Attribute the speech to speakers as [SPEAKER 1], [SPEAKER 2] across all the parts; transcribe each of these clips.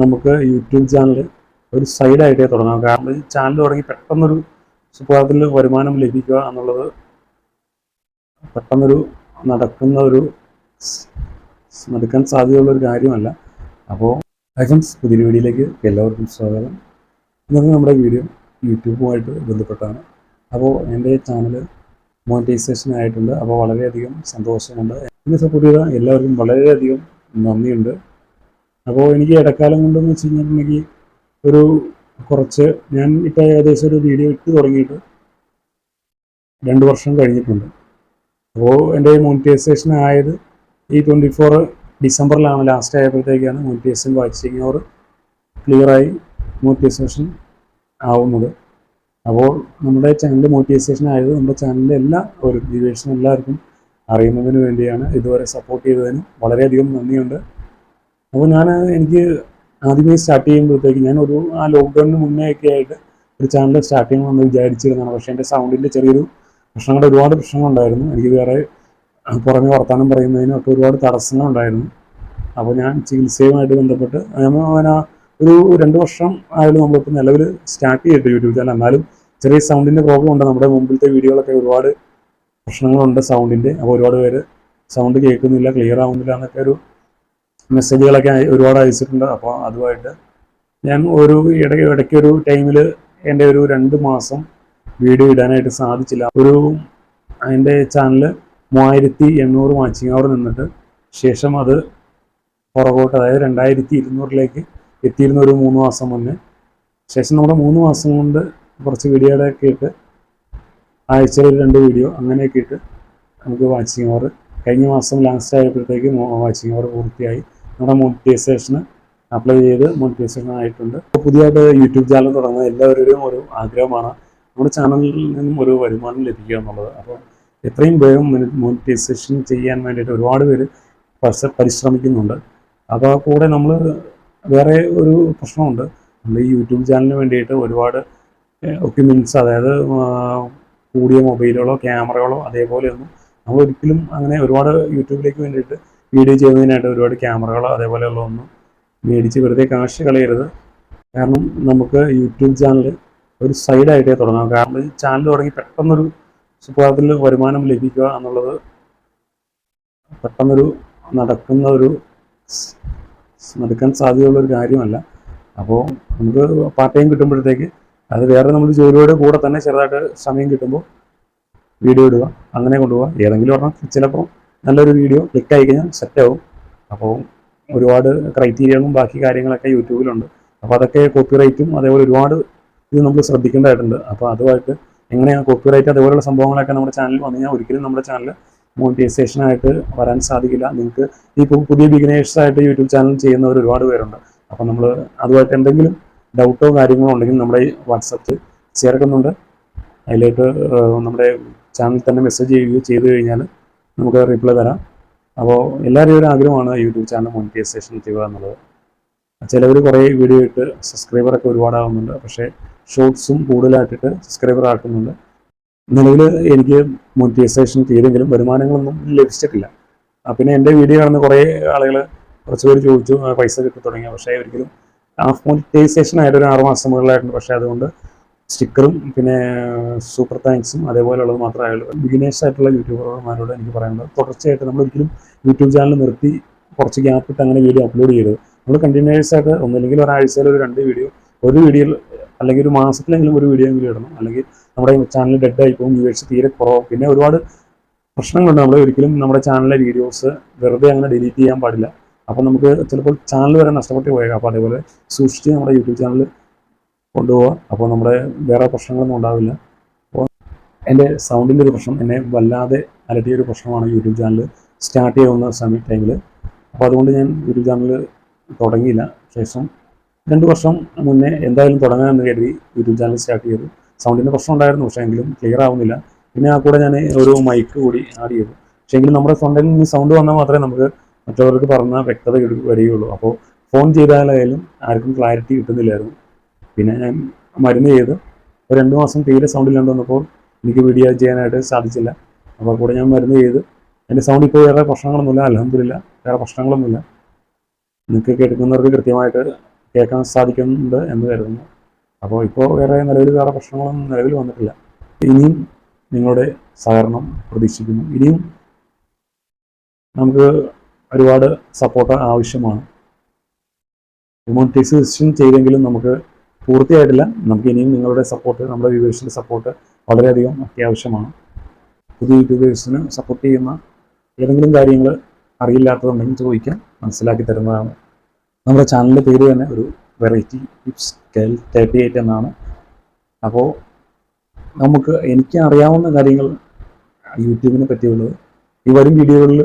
[SPEAKER 1] നമുക്ക് YouTube channel ഒരു സൈഡായിട്ടേ തുടങ്ങാം. കാരണം ഈ ചാനൽ തുടങ്ങി പെട്ടെന്നൊരു സുപ്രഭാതത്തിൽ വരുമാനം ലഭിക്കുക എന്നുള്ളത് പെട്ടെന്നൊരു നടക്കാൻ സാധ്യതയുള്ള ഒരു കാര്യമല്ല. അപ്പോൾ ഫ്രണ്ട്സ്, പുതിയ വീഡിയോയിലേക്ക് എല്ലാവർക്കും സ്വാഗതം. ഇന്നത്തെ നമ്മുടെ വീഡിയോ യൂട്യൂബുമായിട്ട് ബന്ധപ്പെട്ടാണ്. അപ്പോൾ എൻ്റെ ചാനൽ മോണിറ്റൈസേഷൻ ആയിട്ടുണ്ട്. അപ്പോൾ വളരെയധികം സന്തോഷമുണ്ട്. എന്നെ സപ്പോർട്ട് ചെയ്ത എല്ലാവർക്കും വളരെയധികം നന്ദിയുണ്ട്. അപ്പോൾ എനിക്ക് ഇടക്കാലം കൊണ്ടെന്ന് വെച്ച് കഴിഞ്ഞിട്ടുണ്ടെങ്കിൽ ഞാൻ ഇപ്പോൾ ഏകദേശം ഒരു വീഡിയോ ഇട്ട് തുടങ്ങിയിട്ട് 2 വർഷം കഴിഞ്ഞിട്ടുണ്ട്. അപ്പോൾ എൻ്റെ മോണിറ്റൈസേഷൻ ആയത് ഈ 24 ഡിസംബറിലാണ്. ലാസ്റ്റ് ആയപ്പോഴത്തേക്കാണ് മോണിറ്റൈസേഷൻ വാച്ചിങ് അവർ ക്ലിയറായി മോണിറ്റൈസേഷൻ ആവുന്നത്. അപ്പോൾ നമ്മുടെ ചാനൽ മോണിറ്റൈസേഷൻ ആയത് നമ്മുടെ ചാനലിൻ്റെ ഒരു വ്യൂവേഴ്സിനും എല്ലാവർക്കും അറിയുന്നതിന് വേണ്ടിയാണ്. ഇതുവരെ സപ്പോർട്ട് ചെയ്തതിന് വളരെയധികം നന്ദിയുണ്ട്. അപ്പോൾ എനിക്ക് ആദ്യമേ സ്റ്റാർട്ട് ചെയ്യുമ്പോഴത്തേക്ക് ആ ലോക്ക്ഡൗണിന് മുന്നേ ഒക്കെ ആയിട്ട് ഒരു ചാനൽ സ്റ്റാർട്ട് ചെയ്യണമെന്ന് വിചാരിച്ചിരുന്നതാണ്. പക്ഷേ എൻ്റെ സൗണ്ടിൻ്റെ ചെറിയൊരു ഒരുപാട് പ്രശ്നങ്ങളുണ്ടായിരുന്നു. എനിക്ക് വേറെ പുറമെ വർത്തമാനം പറയുന്നതിനും ഒക്കെ ഒരുപാട് തടസ്സങ്ങളുണ്ടായിരുന്നു. അപ്പോൾ ഞാൻ ചികിത്സയുമായിട്ട് ബന്ധപ്പെട്ട് ഒരു 2 വർഷം ആയാലും നമ്മളിപ്പോൾ നിലവിൽ സ്റ്റാർട്ട് ചെയ്തിട്ട് യൂട്യൂബ് ചാനൽ. എന്നാലും ചെറിയ സൗണ്ടിൻ്റെ പ്രോബ്ലം ഉണ്ട്. നമ്മുടെ മുമ്പിലത്തെ വീഡിയോകളൊക്കെ ഒരുപാട് പ്രശ്നങ്ങളുണ്ട് സൗണ്ടിൻ്റെ. അപ്പോൾ ഒരുപാട് പേര് സൗണ്ട് കേൾക്കുന്നില്ല, ക്ലിയർ ആവുന്നില്ല എന്നൊക്കെ ഒരു മെസ്സേജുകളൊക്കെ ഒരുപാട് അയച്ചിട്ടുണ്ട്. അപ്പോൾ അതുമായിട്ട് ഞാൻ ഇടയ്ക്കൊരു ടൈമിൽ എൻ്റെ ഒരു 2 മാസം വീഡിയോ ഇടാനായിട്ട് സാധിച്ചില്ല. എൻ്റെ ചാനൽ 3800 വാച്ചിങ് അവർ നിന്നിട്ട് ശേഷം അത് പുറകോട്ട്, അതായത് 2200 എത്തിയിരുന്ന ഒരു 3 മാസം മുന്നേ. ശേഷം നമ്മുടെ 3 മാസം കൊണ്ട് കുറച്ച് വീഡിയോകളൊക്കെ ഇട്ട് ആഴ്ചയിൽ 2 വീഡിയോ അങ്ങനെയൊക്കെ ഇട്ട് നമുക്ക് വാച്ചിങ് അവർ കഴിഞ്ഞ മാസം ലാസ്റ്റ് ആയപ്പോഴത്തേക്ക് വാച്ചിങ് അവർ പൂർത്തിയായി. നമ്മുടെ മോണിറ്റൈസേഷന് അപ്ലൈ ചെയ്ത് മോണിറ്റൈസേഷൻ ആയിട്ടുണ്ട്. അപ്പോൾ പുതിയതായിട്ട് യൂട്യൂബ് ചാനൽ തുടങ്ങുന്ന എല്ലാവരുടെയും ഒരു ആഗ്രഹമാണ് നമ്മുടെ ചാനലിൽ നിന്നും ഒരു വരുമാനം ലഭിക്കുക എന്നുള്ളത്. അപ്പോൾ എത്രയും വേഗം മോണിറ്റൈസേഷൻ ചെയ്യാൻ വേണ്ടിയിട്ട് ഒരുപാട് പേര് പരിശ്രമിക്കുന്നുണ്ട്. അപ്പോൾ കൂടെ നമ്മൾ വേറെ ഒരു പ്രശ്നമുണ്ട്. നമ്മൾ ഈ യൂട്യൂബ് ചാനലിന് വേണ്ടിയിട്ട് ഒരുപാട് എക്യുപ്മെൻറ്റ്സ്, അതായത് കൂടിയ മൊബൈലുകളോ ക്യാമറകളോ അതേപോലെയൊന്നും നമ്മൾ ഒരിക്കലും അങ്ങനെ ഒരുപാട് യൂട്യൂബിലേക്ക് വേണ്ടിയിട്ട് വീഡിയോ ചെയ്യുന്നതിനായിട്ട് ഒരുപാട് ക്യാമറകളോ അതേപോലെയുള്ള ഒന്നും മേടിച്ച് വെറുതെ കാശ് കളയരുത്. കാരണം നമുക്ക് യൂട്യൂബ് ചാനൽ ഒരു സൈഡായിട്ടേ തുടങ്ങാം. കാരണം ഈ ചാനൽ തുടങ്ങി പെട്ടെന്നൊരു സുപ്രഭാതത്തിൽ വരുമാനം ലഭിക്കുക എന്നുള്ളത് പെട്ടെന്നൊരു നടക്കാൻ സാധ്യതയുള്ള ഒരു കാര്യമല്ല. അപ്പോൾ നമുക്ക് പാർട്ട് ടൈം കിട്ടുമ്പോഴത്തേക്ക് അത് വേറെ നമ്മൾ ജോലിയോടെ കൂടെ തന്നെ ചെറുതായിട്ട് സമയം കിട്ടുമ്പോൾ വീഡിയോ ഇടുക, അങ്ങനെ കൊണ്ടുപോകുക. ഏതെങ്കിലും ഒരെണ്ണം ചിലപ്പോൾ നല്ലൊരു വീഡിയോ ക്ലിക്കായി കഴിഞ്ഞാൽ സെറ്റാവും. അപ്പോൾ ഒരുപാട് ക്രൈറ്റീരിയകളും ബാക്കി കാര്യങ്ങളൊക്കെ യൂട്യൂബിലുണ്ട്. അപ്പോൾ അതൊക്കെ കോപ്പിറൈറ്റും അതേപോലെ ഒരുപാട് ഇത് നമ്മൾ ശ്രദ്ധിക്കേണ്ടതായിട്ടുണ്ട്. അപ്പോൾ അതുമായിട്ട് എങ്ങനെയാണ് കോപ്പിറൈറ്റ് അതേപോലെയുള്ള സംഭവങ്ങളൊക്കെ നമ്മുടെ ചാനലിൽ വന്നു കഴിഞ്ഞാൽ ഒരിക്കലും നമ്മുടെ ചാനൽ മോണിറ്റൈസേഷനായിട്ട് വരാൻ സാധിക്കില്ല. നിങ്ങൾക്ക് ഈ പുതിയ ബിഗിനേഴ്സായിട്ട് യൂട്യൂബ് ചാനൽ ചെയ്യുന്നവർ ഒരുപാട് പേരുണ്ട്. അപ്പോൾ നമ്മൾ അതുമായിട്ട് എന്തെങ്കിലും ഡൗട്ടോ കാര്യങ്ങളോ ഉണ്ടെങ്കിൽ നമ്മുടെ വാട്സപ്പിൽ ചേർക്കുന്നുണ്ട്. അതിലേക്ക് നമ്മുടെ ചാനൽ തന്നെ മെസ്സേജ് ചെയ്യുകയോ ചെയ്തു കഴിഞ്ഞാൽ നമുക്ക് റിപ്ലൈ തരാം. അപ്പോൾ എല്ലാവരുടെയും ഒരു ആഗ്രഹമാണ് യൂട്യൂബ് ചാനൽ മോണിറ്റൈസേഷൻ ചെയ്യുക എന്നുള്ളത്. ചിലവർ കുറേ വീഡിയോ ഇട്ട് സബ്സ്ക്രൈബറൊക്കെ ഒരുപാടാകുന്നുണ്ട്. പക്ഷേ ഷോർട്സും കൂടുതലായിട്ടിട്ട് സബ്സ്ക്രൈബർ ആക്കുന്നുണ്ട്. നിലവിൽ എനിക്ക് മോണിറ്റൈസേഷൻ ചെയ്തെങ്കിലും വരുമാനങ്ങളൊന്നും ലഭിച്ചിട്ടില്ല. പിന്നെ എൻ്റെ വീഡിയോ കാണുന്ന കുറേ ആളുകൾ കുറച്ച് പേര് ചോദിച്ചു പൈസ കിട്ടി തുടങ്ങിയ. പക്ഷേ ഒരിക്കലും ഹാഫ് മോണിറ്റൈസേഷൻ ആയിട്ട് ഒരു 6 മാസം മുകളിലായിട്ടുണ്ട്. പക്ഷേ അതുകൊണ്ട് സ്റ്റിക്കറും പിന്നെ സൂപ്പർ താങ്ക്സും അതേപോലെയുള്ളത് മാത്രമേ ആയുള്ളൂ. ബിഗിനേഴ്സ് ആയിട്ടുള്ള യൂട്യൂബർമാരോട് എനിക്ക് പറയാനുള്ളത്, തുടർച്ചയായിട്ട് നമ്മളൊരിക്കലും യൂട്യൂബ് ചാനൽ നിർത്തി കുറച്ച് ഗ്യാപ്പ് ഇട്ട് അങ്ങനെ വീഡിയോ അപ്ലോഡ് ചെയ്യരുത്. നമ്മൾ കണ്ടിന്യൂസ് ആയിട്ട് ഒന്നില്ലെങ്കിൽ ഒരാഴ്ചയിൽ ഒരു 2 വീഡിയോ, ഒരു വീഡിയോയിൽ അല്ലെങ്കിൽ ഒരു മാസത്തിലെങ്കിലും ഒരു വീഡിയോ എങ്കിലും ഇടണം. അല്ലെങ്കിൽ നമ്മുടെ ചാനൽ ഡെഡായി പോകും, വ്യൂവേഴ്സ് തീരെ കുറവും. പിന്നെ ഒരുപാട് പ്രശ്നങ്ങളുണ്ട്. നമ്മൾ ഒരിക്കലും നമ്മുടെ ചാനലിലെ വീഡിയോസ് വെറുതെ അങ്ങനെ ഡിലീറ്റ് ചെയ്യാൻ പാടില്ല. അപ്പോൾ നമുക്ക് ചിലപ്പോൾ ചാനൽ വരെ നഷ്ടപ്പെട്ട് പോയേക്കാം. അപ്പോൾ അതേപോലെ സൂക്ഷിച്ച് നമ്മുടെ യൂട്യൂബ് ചാനൽ കൊണ്ടുപോവുക. അപ്പോൾ നമ്മുടെ വേറെ പ്രശ്നങ്ങളൊന്നും ഉണ്ടാവില്ല. അപ്പോൾ എൻ്റെ സൗണ്ടിൻ്റെ ഒരു പ്രശ്നം എന്നെ വല്ലാതെ അലട്ടിയൊരു പ്രശ്നമാണ് യൂട്യൂബ് ചാനൽ സ്റ്റാർട്ട് ചെയ്യുന്ന ടൈമിൽ. അപ്പോൾ അതുകൊണ്ട് ഞാൻ യൂട്യൂബ് ചാനൽ തുടങ്ങിയില്ല. ശേഷം 2 വർഷം മുന്നേ എന്തായാലും തുടങ്ങാമെന്ന് കരുതി യൂട്യൂബ് ചാനൽ സ്റ്റാർട്ട് ചെയ്തു. സൗണ്ടിൻ്റെ പ്രശ്നം ഉണ്ടായിരുന്നു, പക്ഷേ എങ്കിലും ക്ലിയർ ആവുന്നില്ല. പിന്നെ ആ കൂടെ ഞാൻ ഒരു മൈക്ക് കൂടി ആഡ് ചെയ്തു. പക്ഷേ എങ്കിലും നമ്മുടെ തൊണ്ടയിൽ നിന്ന് സൗണ്ട് വന്നാൽ മാത്രമേ നമുക്ക് മറ്റുള്ളവർക്ക് പറഞ്ഞാൽ വ്യക്തത വരികയുള്ളൂ. അപ്പോൾ ഫോൺ ചെയ്താലായാലും ആർക്കും ക്ലാരിറ്റി കിട്ടുന്നില്ലായിരുന്നു. പിന്നെ ഞാൻ മരുന്ന് ചെയ്ത് ഒരു 2 മാസം തീരെ സൗണ്ടില്ലാണ്ട് വന്നപ്പോൾ എനിക്ക് വീഡിയോ ചെയ്യാനായിട്ട് സാധിച്ചില്ല. അപ്പോൾ കൂടെ ഞാൻ മരുന്ന് ചെയ്ത് എൻ്റെ സൗണ്ട് ഇപ്പോൾ വേറെ പ്രശ്നങ്ങളൊന്നുമില്ല, അൽഹംദുലില്ലാ, വേറെ പ്രശ്നങ്ങളൊന്നുമില്ല. നിങ്ങൾക്ക് കേൾക്കുന്നവർക്ക് കൃത്യമായിട്ട് കേൾക്കാൻ സാധിക്കുന്നുണ്ട് എന്ന് കരുതുന്നു. അപ്പോൾ ഇപ്പോൾ വേറെ പ്രശ്നങ്ങളൊന്നും നിലവിൽ വന്നിട്ടില്ല. ഇനിയും നിങ്ങളുടെ സഹകരണം പ്രതീക്ഷിക്കുന്നു. ഇനിയും നമുക്ക് ഒരുപാട് സപ്പോർട്ട് ആവശ്യമാണ്. മോണിറ്റൈസേഷൻ ചെയ്തെങ്കിലും നമുക്ക് പൂർത്തിയായിട്ടില്ല. നമുക്ക് ഇനിയും നിങ്ങളുടെ സപ്പോർട്ട്, നമ്മുടെ വ്യൂവേഴ്സിൻ്റെ സപ്പോർട്ട് വളരെയധികം അത്യാവശ്യമാണ്. പുതിയ യൂട്യൂബേഴ്സിന് സപ്പോർട്ട് ചെയ്യുന്ന ഏതെങ്കിലും കാര്യങ്ങൾ അറിയില്ലാത്തതുണ്ടെങ്കിൽ ചോദിക്കാം, മനസ്സിലാക്കി തരുന്നതാണ്. നമ്മുടെ ചാനലിൻ്റെ പേര് തന്നെ ഒരു വെറൈറ്റി ടിപ്സ് കേൾ 38 എന്നാണ്. അപ്പോൾ എനിക്ക് അറിയാവുന്ന കാര്യങ്ങൾ യൂട്യൂബിനെ പറ്റിയുള്ളത് ഈ വരും വീഡിയോകളിൽ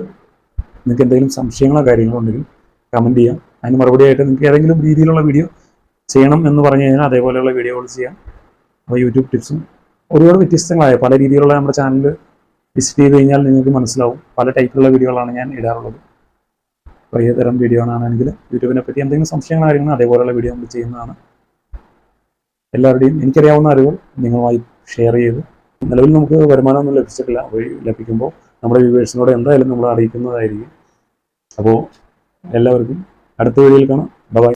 [SPEAKER 1] നിങ്ങൾക്ക് എന്തെങ്കിലും സംശയങ്ങളോ കാര്യങ്ങളോ ഉണ്ടെങ്കിൽ കമൻറ്റ് ചെയ്യാം. അതിന് മറുപടിയായിട്ട് നിങ്ങൾക്ക് ഏതെങ്കിലും രീതിയിലുള്ള വീഡിയോ ചെയ്യണം എന്ന് പറഞ്ഞു കഴിഞ്ഞാൽ അതേപോലെയുള്ള വീഡിയോകൾ ചെയ്യാം. അപ്പോൾ യൂട്യൂബ് ടിപ്സും ഒരുപാട് വ്യത്യസ്തങ്ങളായ പല രീതിയിലുള്ള നമ്മുടെ ചാനൽ വിസിറ്റ് ചെയ്ത് കഴിഞ്ഞാൽ നിങ്ങൾക്ക് മനസ്സിലാവും. പല ടൈപ്പിലുള്ള വീഡിയോകളാണ് ഞാൻ ഇടാറുള്ളത്. അപ്പോൾ ഏതുതരം വീഡിയോ ആണെങ്കിൽ യൂട്യൂബിനെ പറ്റി എന്തെങ്കിലും സംശയങ്ങൾ കാര്യങ്ങൾ അതേപോലെയുള്ള വീഡിയോ നമ്മൾ ചെയ്യുന്നതാണ്. എല്ലാവരുടെയും എനിക്കറിയാവുന്ന അറിവുകൾ നിങ്ങളുമായി ഷെയർ ചെയ്ത്, നിലവിൽ നമുക്ക് വരുമാനമൊന്നും ലഭിച്ചിട്ടില്ല. ലഭിക്കുമ്പോൾ നമ്മുടെ വ്യൂവേഴ്സിനോട് എന്തായാലും നമ്മൾ അറിയിക്കുന്നതായിരിക്കും. അപ്പോൾ എല്ലാവർക്കും അടുത്ത വീഡിയോയിൽ കാണാം. ബൈ.